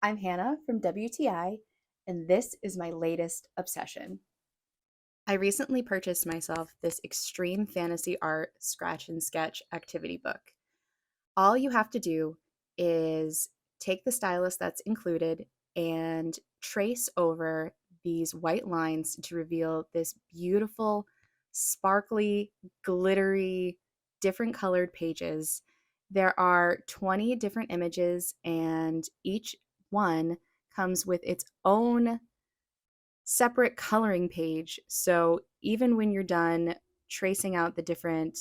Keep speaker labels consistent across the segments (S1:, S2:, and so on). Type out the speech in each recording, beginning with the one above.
S1: I'm Hannah from WTI, and this is my latest obsession. I recently purchased myself this extreme fantasy art scratch and sketch activity book. All you have to do is take the stylus that's included and trace over these white lines to reveal this beautiful, sparkly, glittery, different colored pages. There are 20 different images, and each one comes with its own separate coloring page. So even when you're done tracing out the different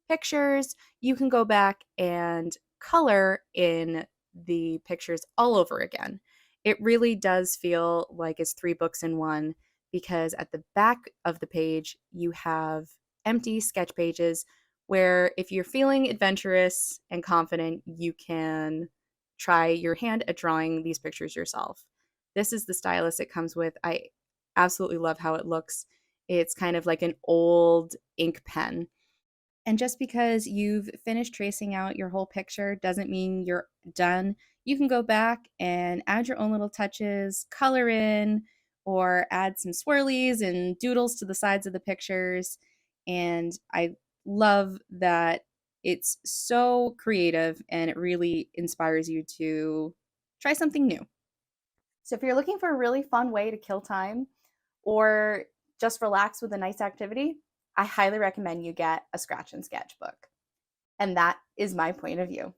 S1: pictures, you can go back and color in the pictures all over again. It really does feel like it's three books in one because at the back of the page, you have empty sketch pages where if you're feeling adventurous and confident, you can try your hand at drawing these pictures yourself. This is the stylus it comes with. I absolutely love how it looks. It's kind of like an old ink pen, and just because you've finished tracing out your whole picture doesn't mean you're done. You can go back and add your own little touches, color in, or add some swirlies and doodles to the sides of the pictures. And I love that it's so creative and it really inspires you to try something new. So if you're looking for a really fun way to kill time or just relax with a nice activity, I highly recommend you get a scratch and sketch book. And that is my point of view.